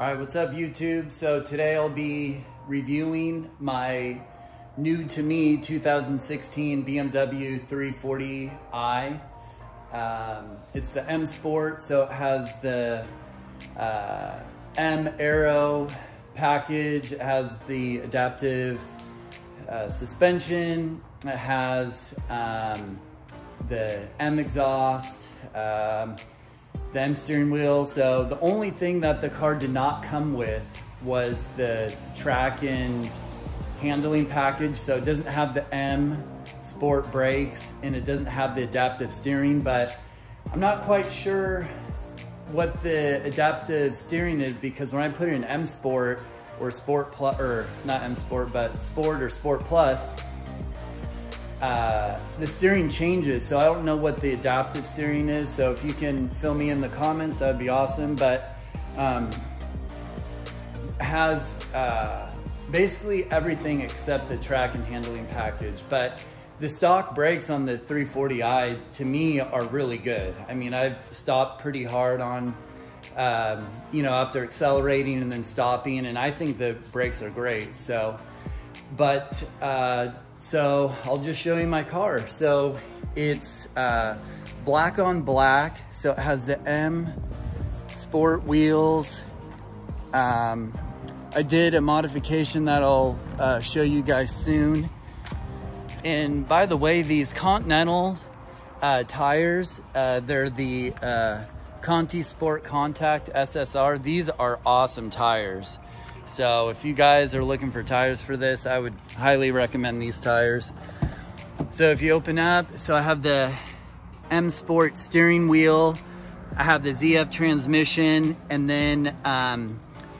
All right, what's up YouTube? So today I'll be reviewing my new to me 2016 BMW 340i. It's the M-Sport, so it has the M-Aero package. It has the adaptive suspension. It has the M exhaust, the M steering wheel. So the only thing that the car did not come with was the track and handling package. So it doesn't have the M Sport brakes and it doesn't have the adaptive steering, but I'm not quite sure what the adaptive steering is, because when I put in M Sport or Sport Plus, or not M Sport, but Sport or Sport Plus, the steering changes. So I don't know what the adaptive steering is. So if you can fill me in the comments, that'd be awesome. But has basically everything except the track and handling package. But the stock brakes on the 340i to me are really good. I mean, I've stopped pretty hard on, you know, after accelerating and then stopping, and I think the brakes are great. So, but so I'll just show you my car. So it's black on black. So it has the M Sport wheels. I did a modification that I'll show you guys soon. And by the way, these Continental tires, they're the Conti Sport Contact SSR. These are awesome tires. So if you guys are looking for tires for this, I would highly recommend these tires. So if you open up, so I have the M Sport steering wheel, I have the ZF transmission, and then,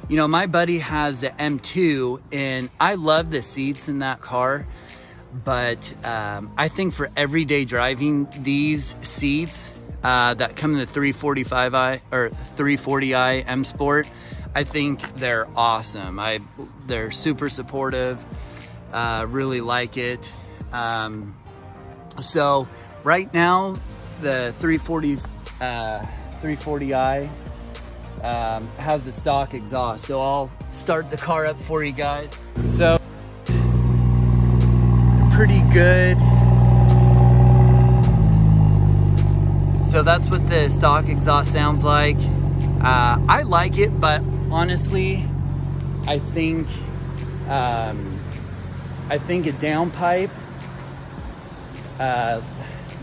you know, my buddy has the M2, and I love the seats in that car. But I think for everyday driving, these seats that come in the 345i or 340i M Sport, I think they're awesome. They're super supportive, really like it. So right now, the 340i has the stock exhaust. So I'll start the car up for you guys. So pretty good. So that's what the stock exhaust sounds like. I like it, but honestly, I think a downpipe,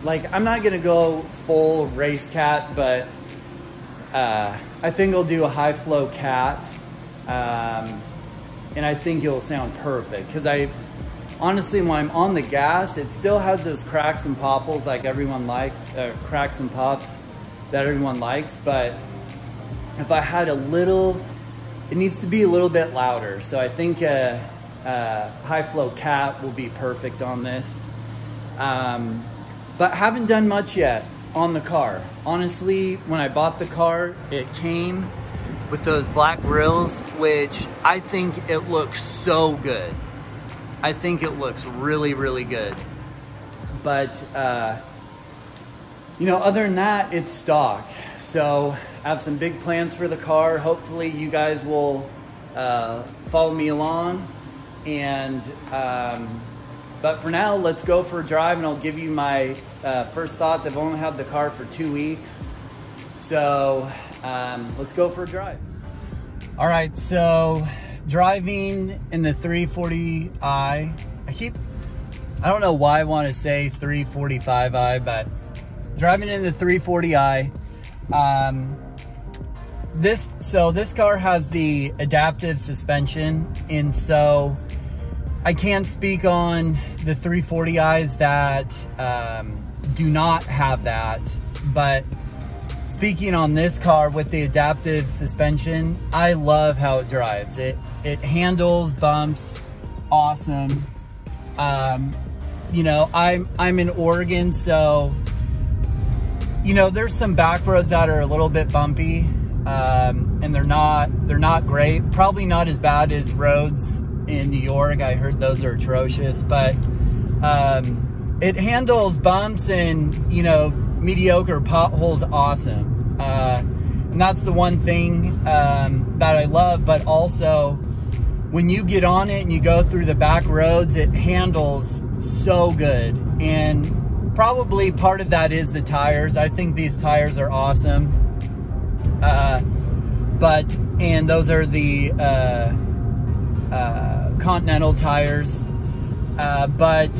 like, I'm not gonna go full race cat, but I think I'll do a high flow cat, and I think it'll sound perfect, because honestly, when I'm on the gas, it still has those cracks and popples like everyone likes, cracks and pops that everyone likes. But if I had a little, it needs to be a little bit louder. So I think a high flow cat will be perfect on this. But haven't done much yet on the car. Honestly, when I bought the car, it came with those black grills, which I think it looks so good. I think it looks really, really good. But, you know, other than that, it's stock. So I have some big plans for the car. Hopefully you guys will follow me along. And, but for now, let's go for a drive and I'll give you my first thoughts. I've only had the car for 2 weeks. So let's go for a drive. All right, so driving in the 340i, I don't know why I want to say 345i, but driving in the 340i, this car has the adaptive suspension, and so I can't speak on the 340i's that do not have that, but speaking on this car with the adaptive suspension, I love how it drives. It handles bumps awesome. You know, I'm in Oregon, so you know, there's some back roads that are a little bit bumpy, and they're not great. Probably not as bad as roads in New York. I heard those are atrocious, but it handles bumps and, you know, mediocre potholes awesome. And And that's the one thing that I love. But also, when you get on it and you go through the back roads, it handles so good. And probably part of that is the tires. I think these tires are awesome. And those are the Continental tires. But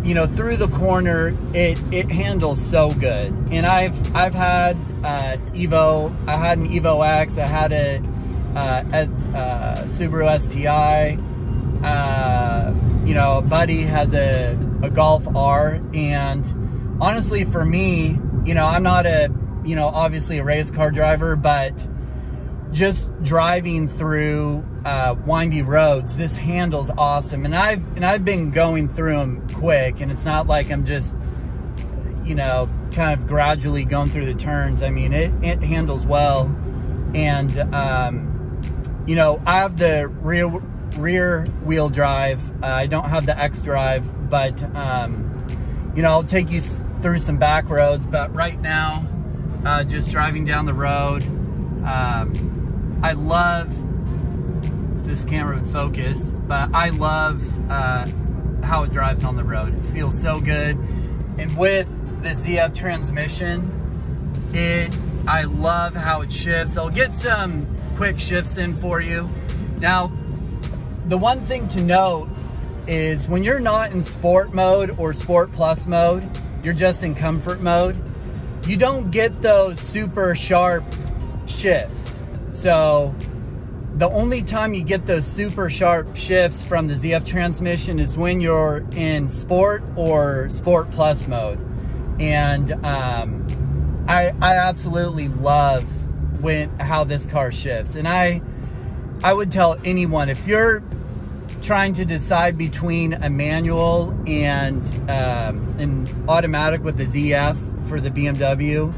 you know, through the corner, it handles so good. And I've had Evo. I had an Evo X. I had a Subaru STI. You know, a buddy has a Golf R. And honestly, for me, you know, I'm not obviously a race car driver, but just driving through windy roads, this handles awesome. And I've been going through them quick, and it's not like I'm just, you know, kind of gradually going through the turns. I mean, it handles well. And you know, I have the rear wheel drive. I don't have the X drive, but you know, I'll take you through some back roads. But right now, just driving down the road, I love, if this camera would focus, but I love how it drives on the road. It feels so good. And with the ZF transmission, I love how it shifts. I'll get some quick shifts in for you. Now, the one thing to note is when you're not in sport mode or sport plus mode, you're just in comfort mode, you don't get those super sharp shifts. So the only time you get those super sharp shifts from the ZF transmission is when you're in sport or sport plus mode. And I absolutely love how this car shifts. And I would tell anyone, if you're trying to decide between a manual and an automatic with the ZF for the BMW,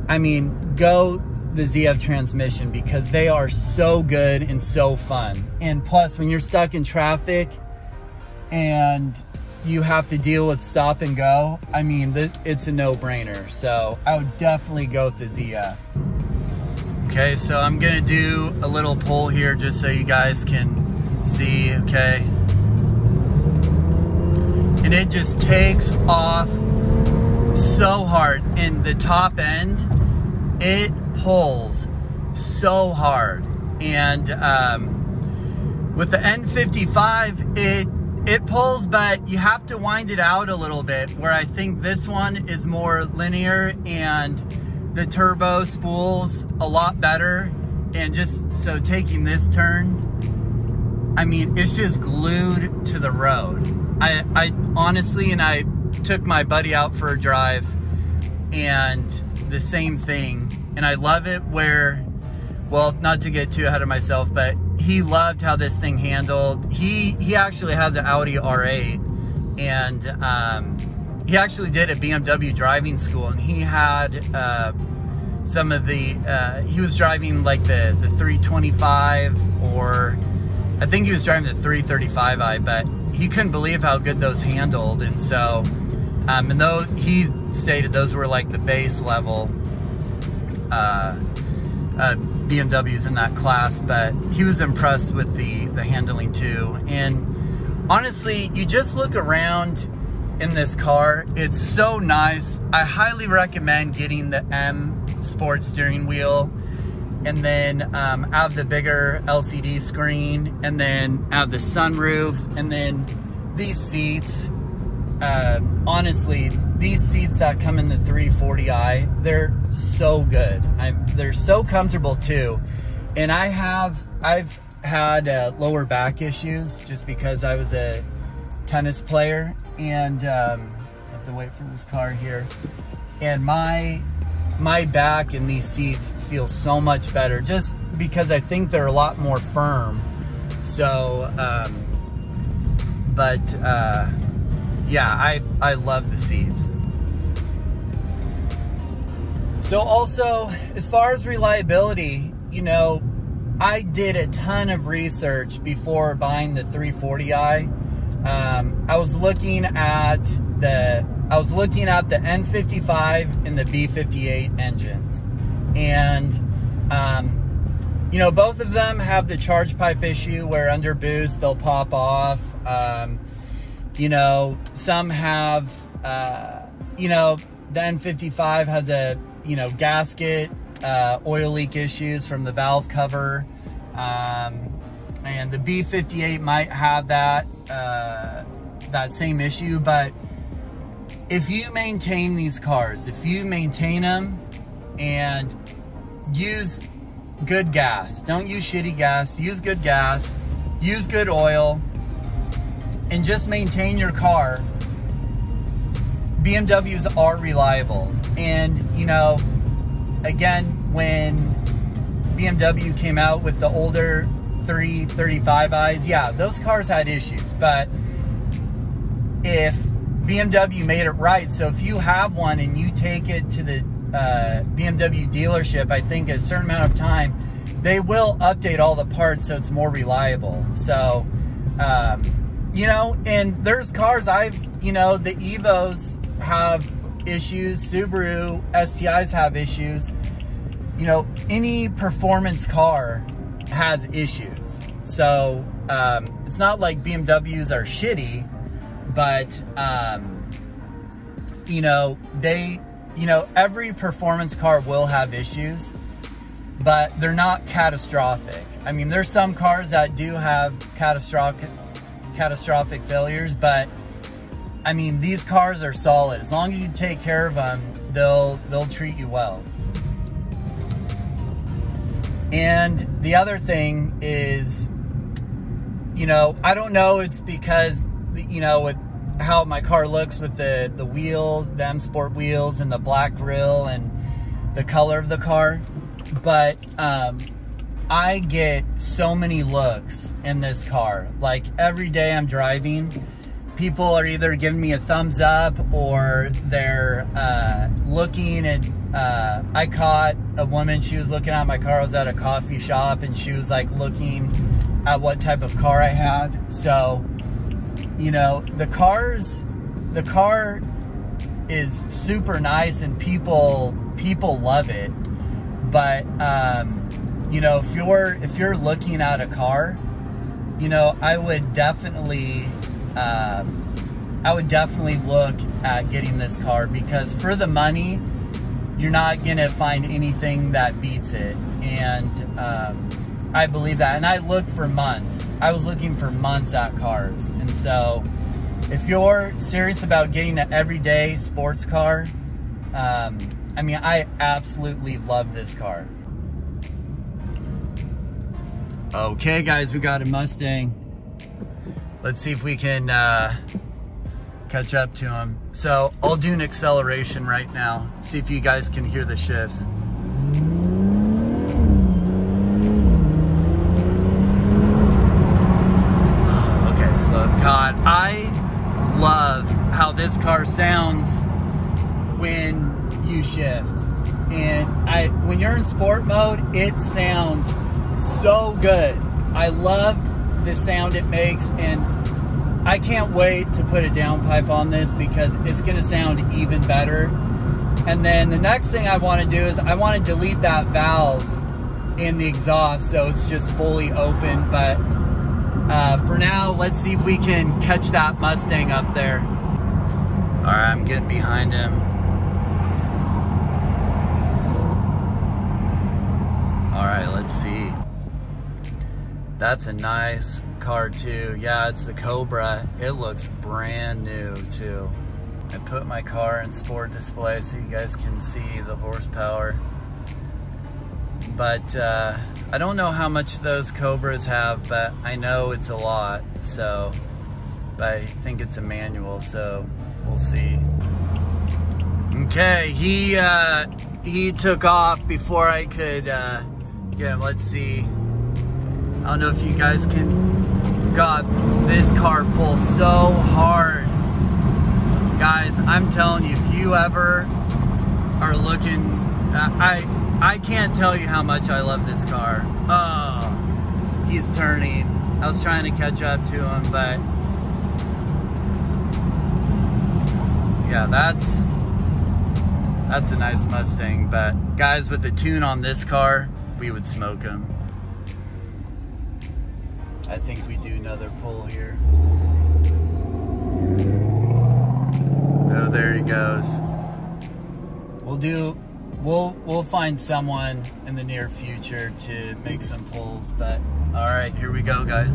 I mean, go the ZF transmission, because they are so good and so fun. And plus, when you're stuck in traffic and you have to deal with stop and go, I mean, it's a no-brainer. So I would definitely go with the ZF. Okay, so I'm gonna do a little pull here just so you guys can see, okay? And it just takes off so hard. In the top end, it pulls so hard. And with the N55, it pulls, but you have to wind it out a little bit, where I think this one is more linear and the turbo spools a lot better. And just so taking this turn, I mean, it's just glued to the road. I honestly, and I took my buddy out for a drive, and the same thing. And I love it where, well, not to get too ahead of myself, but he loved how this thing handled. He actually has an Audi R8, and he actually did a BMW driving school, and he had some of the, he was driving like the 325, or I think he was driving the 335i, but he couldn't believe how good those handled. And so, and though he stated those were like the base level BMWs in that class, but he was impressed with the handling too. And honestly, you just look around in this car, it's so nice. I highly recommend getting the M-Sport steering wheel, and then have the bigger LCD screen, and then have the sunroof, and then these seats. Honestly, these seats that come in the 340i, they're so good. They're so comfortable too. And I've had lower back issues just because I was a tennis player, and I have to wait for this car here. And my back in these seats feels so much better, just because I think they're a lot more firm. So, yeah, I love the seats. So also, as far as reliability, you know, I did a ton of research before buying the 340i. I was looking at the N55 and the B58 engines, And you know, both of them have the charge pipe issue where under boost they'll pop off. You know, some have, you know, the N55 has a, you know, gasket, oil leak issues from the valve cover. And the B58 might have that, that same issue. But if you maintain these cars, if you maintain them and use good gas, don't use shitty gas, use good gas, use good oil, and just maintain your car, BMWs are reliable. And, you know, again, when BMW came out with the older 335i's, yeah, those cars had issues. But if BMW made it right, so if you have one and you take it to the BMW dealership, I think a certain amount of time, they will update all the parts so it's more reliable. So, you know, and there's cars you know, the Evos have issues, Subaru STIs have issues. You know, any performance car has issues. So, it's not like BMWs are shitty, but, you know, you know, every performance car will have issues, but they're not catastrophic. I mean, there's some cars that do have catastrophic failures, but I mean, these cars are solid. As long as you take care of them, they'll treat you well. And the other thing is, you know, I don't know, it's because, you know, with how my car looks with the wheels, the M-Sport wheels and the black grille and the color of the car, but I get so many looks in this car. Like every day I'm driving, people are either giving me a thumbs up or they're looking. And I caught a woman, she was looking at my car. I was at a coffee shop and she was like looking at what type of car I had. So, you know, the car is super nice and people love it. But you know, if you're looking at a car, you know, I would definitely look at getting this car, because for the money, you're not gonna find anything that beats it. And I believe that, and I looked for months. I was looking for months at cars. And so if you're serious about getting an everyday sports car, I mean, I absolutely love this car. Okay guys, we got a Mustang. Let's see if we can catch up to him. So I'll do an acceleration right now. See if you guys can hear the shifts. God, I love how this car sounds when you shift. And when you're in sport mode, it sounds so good. I love the sound it makes, and I can't wait to put a downpipe on this because it's gonna sound even better. And then the next thing I wanna do is I wanna delete that valve in the exhaust so it's just fully open. But for now, let's see if we can catch that Mustang up there. All right, I'm getting behind him. All right, let's see. That's a nice car too. Yeah, it's the Cobra. It looks brand new too. I put my car in sport display so you guys can see the horsepower. But I don't know how much those Cobras have, but I know it's a lot. So, but I think it's a manual, so we'll see. Okay, he took off before I could get him. Let's see. I don't know if you guys can. God, this car pulls so hard. Guys, I'm telling you, if you ever are looking, I can't tell you how much I love this car. Oh, he's turning. I was trying to catch up to him, but yeah, That's a nice Mustang, but guys, with the tune on this car, we would smoke them. I think we do another pull here. Oh, there he goes. We'll find someone in the near future to make some pulls, but all right, here we go, guys.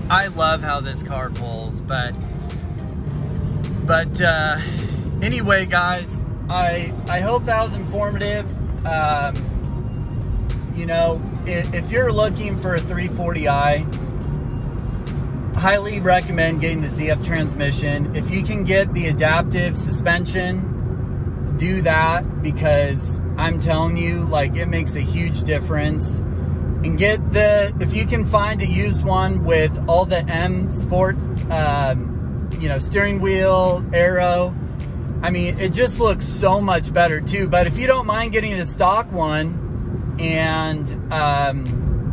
I love how this car pulls, but anyway, guys, I hope that was informative. You know, if you're looking for a 340i, highly recommend getting the ZF transmission. If you can get the adaptive suspension, do that, because I'm telling you, like, it makes a huge difference. And get if you can find a used one with all the M-Sport, you know, steering wheel, aero, I mean, it just looks so much better too. But if you don't mind getting a stock one and,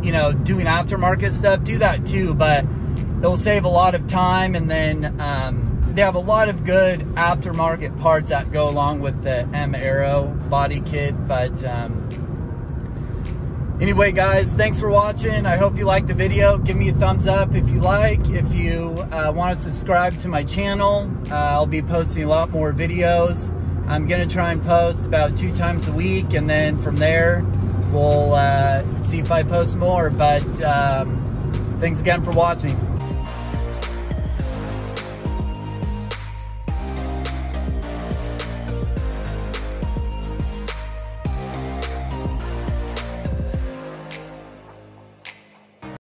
you know, doing aftermarket stuff, do that too. But it'll save a lot of time, and then they have a lot of good aftermarket parts that go along with the M-Aero body kit. But anyway, guys, thanks for watching. I hope you liked the video. Give me a thumbs up if you like. If you want to subscribe to my channel, I'll be posting a lot more videos. I'm going to try and post about 2 times a week, and then from there, we'll see if I post more. But thanks again for watching.